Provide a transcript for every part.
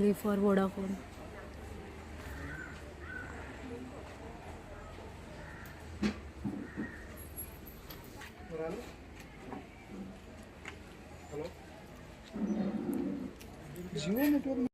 A for Vodafone. Jio network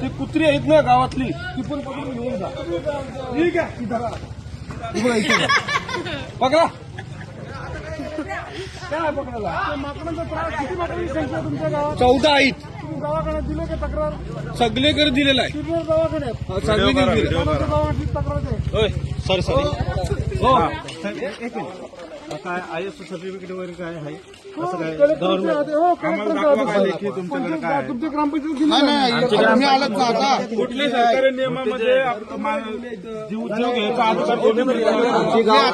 ती कुत्री आहेत ना गावातली ती पण पकडून घेऊन जा. ठीक आहे पकडा काय पकडायला माकडांचा त्रास किती माकडांची संख्या तुमच्या गावात 14 आहेत. तुम्ही दवाखान्यात दिले का तक्रार सगळीकडे दिलेला आहे. दवाखान्यात सगळीकडे गावाची तक्रार आहे. सॉरी हो काय ISO सर्टिफिकेट वगैरे काय आहे असं काय तुमच्या ग्रामपंचायत आम्ही आलोच ना आता कुठल्या सरकारी नियमामध्ये उद्योग घ्यायचा आता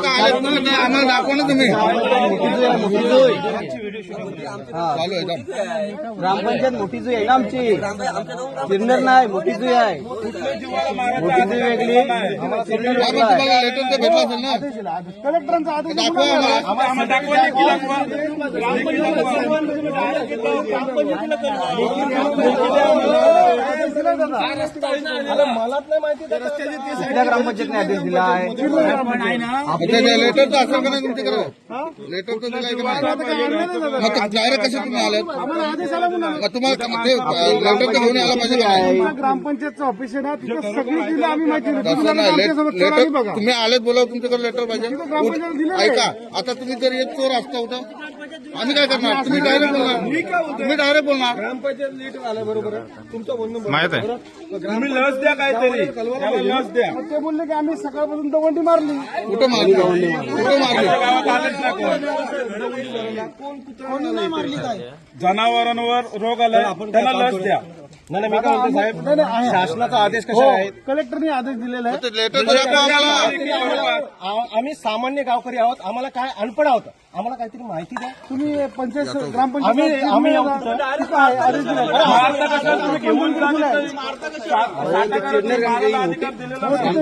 आलेत ना आम्हाला दाखवा ना तुम्ही चालू आहे. ग्रामपंचायत मोठी जुई आहे ना आमची सिन्नर नाही मोठी जुई आहे. मोठी जुई वेगळी तुम्हाला लेटर तर भेटला असेल ना कलेक्टरांचा आदेश दाखवा मलाच नाही माहिती ग्रामपंचायतने आदेश दिला आहे. लेटर तर असेल का नाही तुमच्याकडे लेटर तर दिलाय डायरेक्ट कसे तुम्ही आले तुम्हाला लेटर तर घेऊन आला पाहिजे. ग्रामपंचायतचं ऑफिस आहे ना तिथे सगळी दिली आम्ही माहिती लेटर तुम्ही आलेत बोला तुमच्याकडे लेटर पाहिजे. ऐका आता तुम्ही जर एक चोर असता होता आम्ही काय करणार तुम्ही डायरेक्ट बोलणार ग्रामपंचायत लेटर आलं बरोबर तुमचं म्हणणं माहित आहे. तुम्ही लस द्या काहीतरी लस द्या ते बोलले की आम्ही सकाळपासून दवंडी मारली. कुठं मारली जनावरांवर रोग आलाय त्यांना लस द्या. नाही मी काय म्हणतो साहेब शासनाचा आदेश कसा आहे. कलेक्टरने आदेश दिलेला आहे. लेटर आम्ही सामान्य गावकरी आहोत. आम्हाला काय अनपड आहोत. आम्हाला काहीतरी माहिती द्या. तुम्ही पंचायत ग्रामपंचायत आम्ही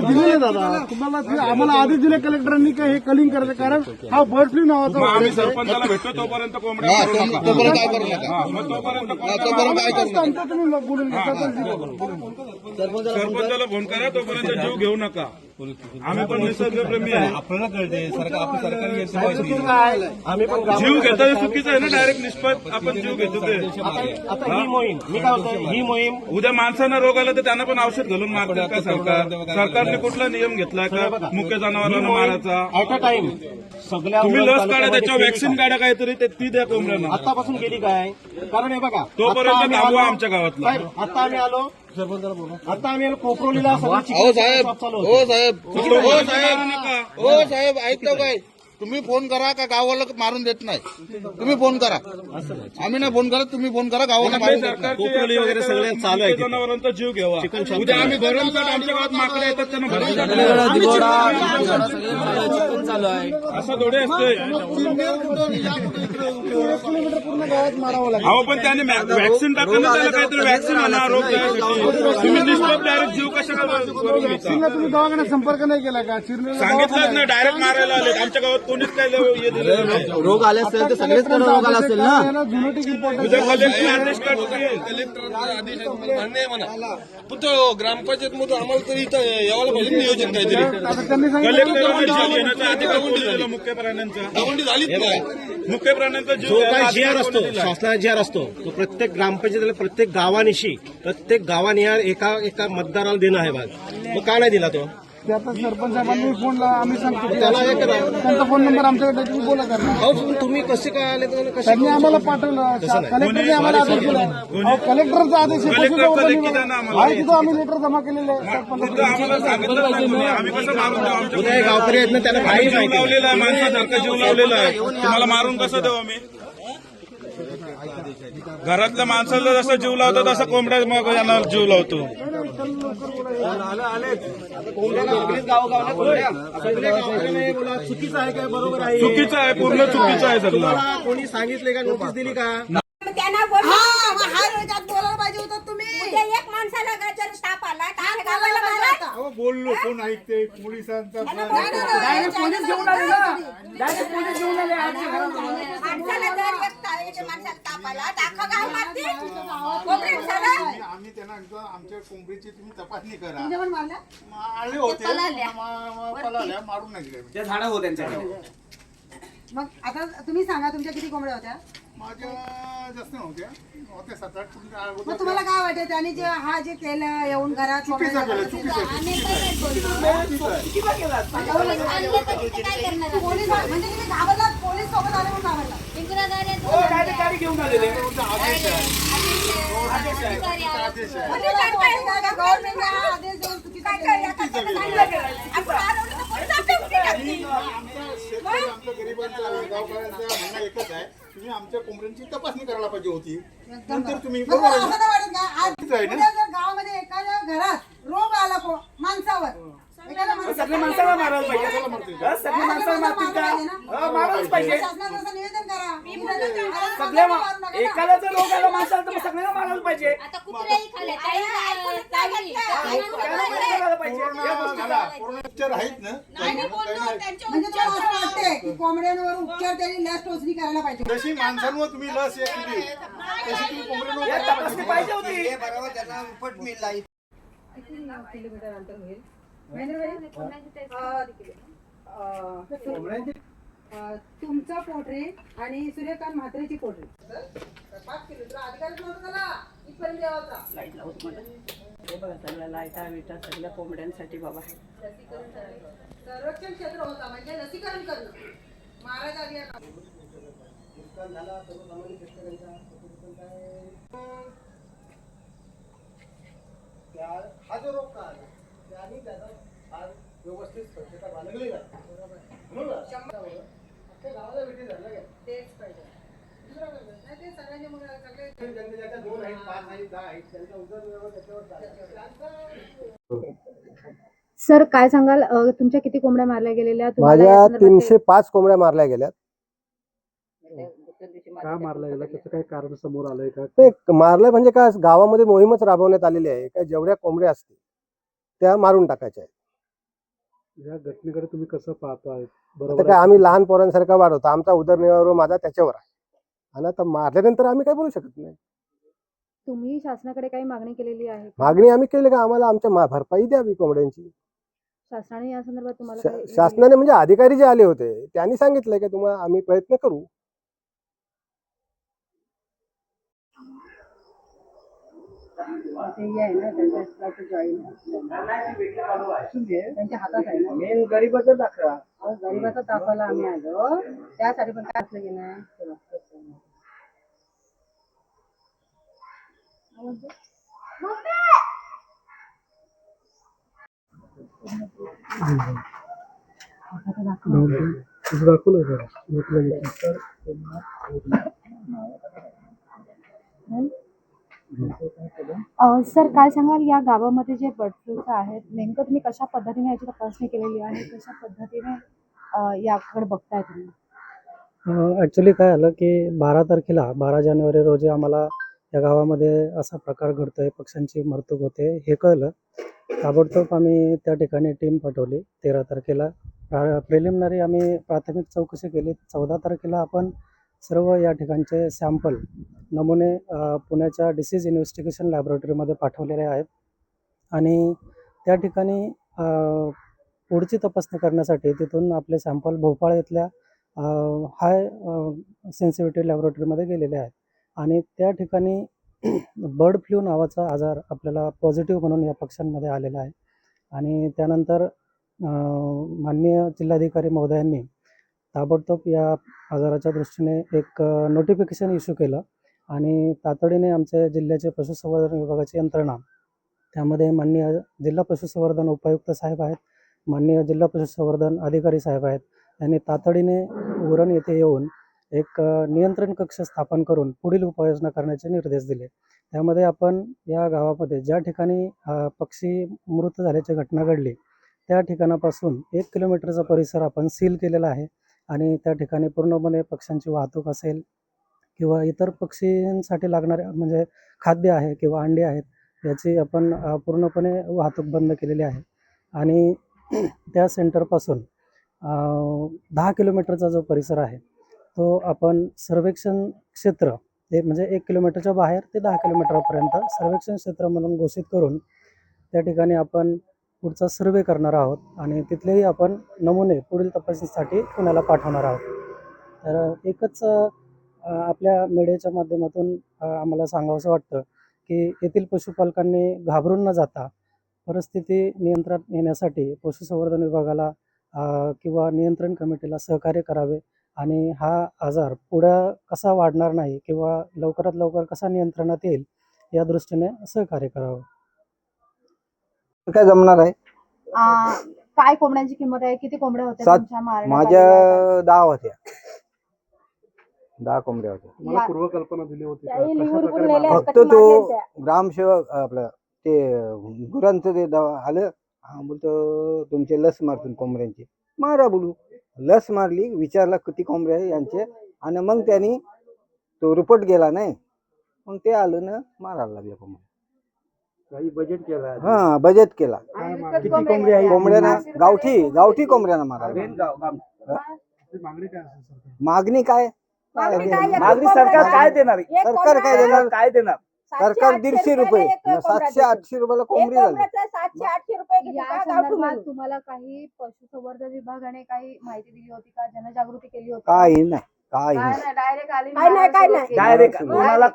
दिलेले दादा तुम्हाला आम्हाला आदेश दिले कलेक्टरांनी का हे कलिंग करायचं कारण हा बर्ड फ्लू नावाचा सरपंचाला भेटतो तोपर्यंत तोपर्यंत काय करू नका तोपर्यंत काय करू नका तुम्ही बोलून घ्या. सरपंचाला फोन करा तोपर्यंत जीव घेऊ नका. आम्ही पण निसर्गप्रेमी आहे. आपल्याला कळते आपली सरकारी आम्ही पण जीव घेता हे चुकीचं आहे ना. डायरेक्ट निष्पत आपण जीव घेतो ते. आता ही मोहीम मी काय होतं ही मोहीम उद्या माणसांना रोग आला तर त्यांना पण औषध घालून मारतील का सरकारने कुठला नियम घेतलाय का मुख्य जनावरांना मारायचा. ऍट अ टाइम सगळ्या तुम्ही लस काढा त्याच्यावर वॅक्सिन काढा काहीतरी ते ती द्या कोंबड्यांना. आतापासून गेली काय कारण हे बघा तोपर्यंत थांबवा आमच्या गावातला. आता आम्ही आलो आता आम्ही आलो कोपरोलीला हो साहेब हो साहेब हो साहेब हो साहेब ऐकतो काय तुम्ही फोन करा का गावाला मारून देत नाही. तुम्ही फोन करा, आम्ही नाही फोन करत. तुम्ही फोन करा, गावाला मारून देत नाही. कोकरली वगैरे सगळ्या चालू आहे. जनावरांचा जीव घ्यावा. उद्या आम्ही भरमसाठ आमच्या गावात माकडे येतात त्यांना भरमसाठ चालू आहे. असं थोडे असते. पूर्ण गावात मारावं लागेल. अहो पण त्याने वॅक्सिन टाकलं, त्याला काहीतरी वॅक्सिन आणा. रोग जायसाठी तुम्ही डिस्टर्ब डायरेक्ट जीव कशा करून घेता? तुम्ही दवाखान्यात संपर्क नाही केला का? चिरलेला सांगितलंच नाही, डायरेक्ट मारायला आले. आमच्या गावात कोणीच काही हे दिलेलं नाही. रोग आले असेल तर सगळेच रोग आला असेल ना. झुनोटिक इम्पॉर्टन्स उद्या कलेक्टर आदेश काढतील. ग्रामपंचायत मधून आम्हाला तरी इथं यावायला पाहिजे नियोजन काहीतरी. त्यांनी सांगितलं कलेक्टरांना घेण्याचा अधिकार कोणी दिलेला? मुख्य प्राण्यांचा. दवंडी झालीच नाही. मुख्य प्राण्यांचा जीव जो घ्यायला काही जी आर अधिकार असतो, कोणी दिलाय? शासनाचा जी आर असतो, तो प्रत्येक ग्रामपंचायतीला प्रत्येक गावानिशी प्रत्येक गावानिहार एका मतदाराला देणं आहे भाग. मग का नाही दिला तो? ते आता सरपंच साहेबांनी फोन लावा, आम्ही सांगतो त्यांचा फोन नंबर आमच्याकडे तुम्ही बोला त्यांना. अहो, तुम्ही कसे काय आले तर कसे? त्यांनी आम्हाला पाठवलं, कलेक्टरने आम्हाला आदेश दिला. कलेक्टरचा आदेश आहे. कलेक्टरचा लेखी द्या ना आम्हाला. आहे तिथं आम्ही लेटर जमा केलेले आहे. फक्त आम्हाला सांगितलं नाही तुम्ही. आम्ही कसं मारून देऊ? आमच्या उद्या हे गावकरी आहेत ना, त्यांना काही जीव माहिती नाही. लावलेला आहे, माणसासारखा जीव लावलेला आहे. तुम्हाला मारून कसं देऊ आम्ही? घरातल्या माणसाला जसा जीव लावतो तसा कोंबड्या मग यांना जीव लावतो. चुकीचं आहे काय बरोबर आहे? चुकीचं आहे, पूर्ण चुकीचं आहे सगळं. कोणी सांगितले का, नोटीस दिली का? त्यांना बोलायला पाहिजे होतं तुम्ही. उद्या एक माणसाला जर ताप आला तर गावाला मारा. बोललो कोण ऐकते पोलिसांचा पोलीस घेऊन आले ना. माणसाला जर एक माणसाला ताप आला तर अख्खं गाव मारते. कोपऱ्यात सगळं. आम्ही त्यांना आमच्या कोंबडीची तुम्ही तपासणी करा. तुमच्या पण मारला? आले होते, पळाल्या. पळाल्या, मारून नाही गेले. त्या झाडं हो त्यांच्याकडे. मग आता तुम्ही सांगा तुमच्या किती कोंबड्या होत्या? माझ्या जास्त नव्हत्या, होत्या 7-8. मग तुम्हाला काय वाटतं त्यांनी जे हा जे केलं येऊन घरात चुकीचं केलं, चुकीचं पोलीस म्हणजे तुम्ही घाबरलात, पोलीस सोबत आले म्हणून घाबरला. म्हणजे गव्हर्नमेंटने हा आदेश देऊन चुकीचा आमच्या गरिबांचा गावकऱ्यांचा म्हणणं एकच आहे, तुम्ही आमच्या कोंबड्यांची तपासणी करायला पाहिजे होती. नंतर तुम्ही बरोबर आहे ना? गावामध्ये एखाद्या घरात रोग आला माणसावर, सगळे माणसाला मारायला पाहिजे. सगळे माणसाला मारतील का? मारायलाच पाहिजे. शासनाचं निवेदन करा. सगळ्या एकाला जर रोग आला माणसाला तर मग सगळ्यांना मारायला पाहिजे. आता कुत्र्याही खाल्ले, करायला पाहिजे. कोरोना उपचार आहेत ना? म्हणजे तुम्हाला असं वाटतंय की कोंबड्यांवर उपचार त्यांनी लस टोचणी करायला पाहिजे. जशी माणसांवर तुम्ही लस एक दिली, तशी तुम्ही कोंबड्यांवर या तपासणी पाहिजे होती. किलोमीटर अंतर होईल. तुमचा पोटरी आणि सूर्यकांत म्हात्रेची पोटरी 5 किलो अधिकारी इथपर्यंत यावाचा. सगळ्या लाईटा विटा सगळ्या कोंबड्यांसाठी बाबा. संरक्षण क्षेत्र होता म्हणजे लसीकरण करणं महाराज आधी हा जो रोग का आला त्याने त्याचा फार व्यवस्थित स्वच्छता बाळगली जाते. म्हणून अख्ख्या गावाला भेटी झालं काय तेच पाहिजे. नाही ते सगळ्यांनी मग सगळे ज्यांच्या 2 आहेत, 5 आहेत, 10 आहेत त्यांचा उदरनिर्वाह त्याच्यावर चालतो. सर काय सांगाल, तुमच्या किती कोंबड्या मारल्या गेलेल्या? तुम्हाला या माझ्या संदर्भात 305 कोंबड्या मारल्या गेल्यात. का मारला गेला त्याचं काही कारण समोर आलंय का? ते मारलं म्हणजे काय, गावामध्ये मोहीमच राबवण्यात आलेली आहे काय जेवढ्या कोंबड्या असतील त्या मारून टाकायच्या आहेत. या घटनेकडे तुम्ही कसं पाहताय? आता बरोबर काय आहे. आम्ही लहान पोरांसारखा वाढवतो, आमचा उदरनिर्वाह माझा त्याच्यावर आहे आणि आता मारल्यानंतर आम्ही काय बोलू शकत नाही. तुम्ही शासनाकडे काही मागणी केलेली आहे का? मागणी आम्ही केली का आम्हाला आमच्या भरपाई द्यावी कोंबड्यांची. शासनाने या संदर्भात तुम्हाला काही- शासनाने म्हणजे अधिकारी जे आले होते त्यांनी सांगितलंय की तुम्हाला आम्ही प्रयत्न करू. त्यांच्या हातात आहे ना. मेन गरीबाचा दाखला. गरीबाचा तापाला आम्ही आलो त्यासाठी पण काय असलं की नाही. सर काय सांगाल या गावामध्ये जे बर्ड फ्लूचं आहे नेमकं तुम्ही कशा पद्धतीने याची तपासणी केलेली आहे, कशा पद्धतीने याकडे बघताय तुम्ही? ॲक्च्युली काय झालं की 12 जानेवारी रोजी आम्हाला या गावामध्ये असा प्रकार घडतोय, पक्ष्यांची मरतूक होते हे कळलं. ताबडतोब आम्ही त्या ठिकाणी टीम पाठवली. 13 तारखेला प्रिलिमिनरी आम्ही प्राथमिक चौकशी केली. 14 तारखेला आपण सर्व या ठिकाणचे सॅम्पल नमुने पुण्याच्या डिसीज इन्व्हेस्टिगेशन लॅबोरेटरीमध्ये पाठवलेले आहेत आणि त्या ठिकाणी पुढची तपासणी करण्यासाठी तिथून आपले सॅम्पल भोपाळ इथल्या हाय सेन्सिटिव्हिटी लॅबोरेटरीमध्ये गेलेले आहेत आणि त्या ठिकाणी बर्ड फ्लू नावाचा आजार आपल्याला पॉझिटिव्ह म्हणून या पक्ष्यांमध्ये आलेला आहे आणि त्यानंतर माननीय जिल्हाधिकारी महोदयांनी ताबडतोब या आजाराच्या दृष्टीने एक नोटिफिकेशन इश्यू केलं आणि तातडीने आमच्या जिल्ह्याचे पशुसंवर्धन विभागाची यंत्रणा, त्यामध्ये माननीय जिल्हा पशुसंवर्धन उपायुक्त साहेब आहेत, माननीय जिल्हा पशुसंवर्धन अधिकारी साहेब आहेत, यांनी तातडीने उरण येथे येऊन एक नियंत्रण कक्ष स्थापन करून पुढील उपाययोजना करण्याचे निर्देश दिले. त्यामध्ये आपण या गावामध्ये ज्या ठिकाणी पक्षी मृत झाल्याची घटना घडली त्या ठिकाणापासून 1 किलोमीटरचा परिसर आपण सील केलेला आहे आणि त्या ठिकाणी पूर्णपणे पक्ष्यांची वाहतूक असेल किंवा इतर पक्षींसाठी लागणारे म्हणजे खाद्य आहे किंवा अंडे आहेत याची आपण पूर्णपणे वाहतूक बंद केलेली आहे आणि त्या सेंटरपासून 10 किलोमीटरचा जो परिसर आहे तो आपण सर्वेक्षण क्षेत्र हे म्हणजे 1 किलोमीटरच्या बाहेर ते 10 किलोमीटरपर्यंत सर्वेक्षण क्षेत्र म्हणून घोषित करून त्या ठिकाणी आपण पुढचा सर्वे करणार आहोत आणि तिथलेही आपण नमुने पुढील तपासणीसाठी पुण्याला पाठवणार आहोत. तर एकच आपल्या मीडियाच्या माध्यमातून आम्हाला सांगावंसं वाटतं की येथील पशुपालकांनी घाबरून न जाता परिस्थिती नियंत्रणात येण्यासाठी पशुसंवर्धन विभागाला किंवा नियंत्रण कमिटीला सहकार्य करावे आणि हा आजार पुढं कसा वाढणार नाही किंवा लवकरात लवकर कसा नियंत्रणात येईल या दृष्टीने सहकार्य करावं. काय जमणार आहे? काय कोंबड्यांची किंमत आहे, किती कोंबड्या होत्या 7 तुमच्या मारण्यात माझ्या आलेल्या? 10 होत्या. 10 कोंबड्या होत्या. मला पूर्वकल्पना दिली होती फक्त तो ग्रामसेवक आपलं ते गुरांचं ते आलं, बोलतो तुमचे लस मारतून कोंबड्यांची मारा बोलू. लस मारली, विचारला किती कोंबड्या आहे यांचे आणि मग त्यांनी तो रिपोर्ट गेला नाही, मग ते आलं ना मारायला लागले कोंबड्या. बजेट केला हा बजेट केला. किती कोंबडी आहे? कोंबड्याना गावठी कोंबड्याना मारायला. मागणी काय असेल सरकार? मागणी काय? मागणी सरकार काय देणार? सरकार काय देणार? काय देणार? सरकार 150 रुपये 700-800 रुपयाला कोंबडी झाली. 700-800 रुपये घेते या का गावठी संदर्भात म्हणून? तुम्हाला काही पशुसंवर्धन विभागाने काही माहिती दिली होती का, जनजागृती केली होती? काही नाही, काही नाही. डायरेक्ट आली काय नाही, काय नाही. डायरेक्ट कोणाला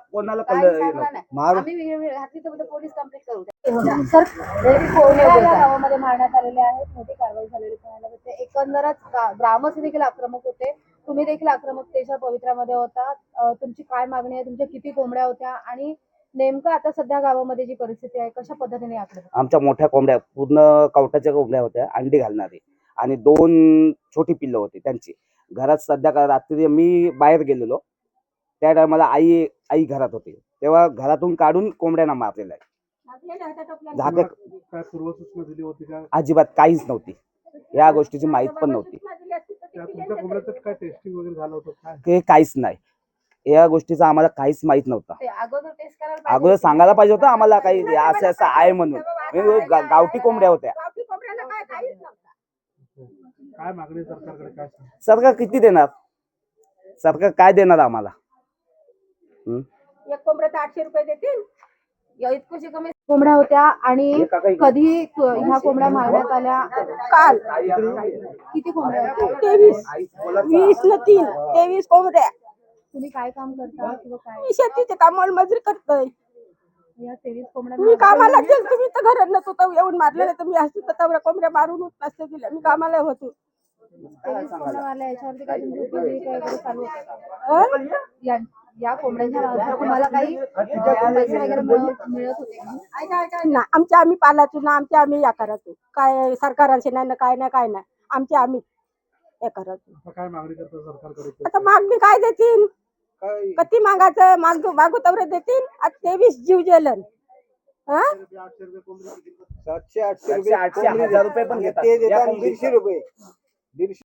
मार पोलीस कंप्लीट करू द्या. सर कोंबड्या या गावामध्ये मारण्यात आलेल्या आहेत, मोठी कारवाई झालेली पाहायला मिळते. एकंदरच ग्रामस्थ देखील आक्रमक होते, तुम्ही देखील आक्रमकतेच्या पवित्र्यामध्ये होता. तुमची काय मागणी आहे, तुमच्या किती कोंबड्या होत्या आणि नेमकं आता सध्या गावामध्ये जी परिस्थिती आहे कशा पद्धतीने आकडे? आमच्या मोठ्या कोंबड्या पूर्ण कवटाच्या कोंबड्या होत्या, अंडी घालणारी, आणि 2 छोटी पिल्लं होती त्यांची. घरात सध्या रात्री मी बाहेर गेलेलो त्या टायमाला आई घरात होती, तेव्हा घरातून काढून कोंबड्यांना मारलेलं आहे. झाकं काय पूर्वसूचना दिली होती का? अजिबात काहीच नव्हती, या गोष्टीची माहीत पण नव्हती. तुमच्या कोंबड्याचं काय टेस्टिंग वगैरे झालं होतं काय? ते काहीच नाही, या गोष्टीचा आम्हाला काहीच माहित नव्हतं. अगोदर टेस्ट करायला पाहिजे अगोदर सांगायला पाहिजे होतं आम्हाला काही असं आहे म्हणून. गावठी कोंबड्या होत्या. गावठी कोंबड्याला काय काहीच नव्हतं. काय मागणी सरकारकडे काय सांग? सरकार किती देणार? सरकार काय देणार आम्हाला? एक कोंबड्याचं 800 रुपये देतील. इतकशी कमी कोंबड्या होत्या आणि कधी ह्या कोंबड्या मारण्यात आल्या? काल किती कोंबड्या होत्या? 20 न 3 23 कोंबड्या. तुम्ही काय काम करता किंवा काय? मी शेतीचे काम मजुरी करतोय. या 23 कोंबड्या मी कामाला गेलो, तुम्ही तर घरात नसतो तर येऊन मारले नाही तर मी असतो तर तेवढ्या कोंबड्या मारून नसते दिल्या. मी कामाला होतो. 23 कोंबड्या मारल्या, याच्यावरती काय तुमची उपजीविका वगैरे चालू होते का? या कोंबड्यांच्या बाबतीत तुम्हाला काही पैसे वगैरे मिळत होते का? ना आमच्या आम्ही पालाचो ना, आमच्या आम्ही या करायचो. काय सरकारांशी नाही ना, काय नाही, काय नाही. आमच्या आम्ही हे करायचं. आता काय मागणी करतो सरकारकडे? आता मागणी काय देतील? काय किती मागायचं? मागू तेवढे देतील. आज 23 जीव जलन. हा? 700-800 रुपये, 1000 रुपये पण घेतात. ते देतात 150 रुपये. 150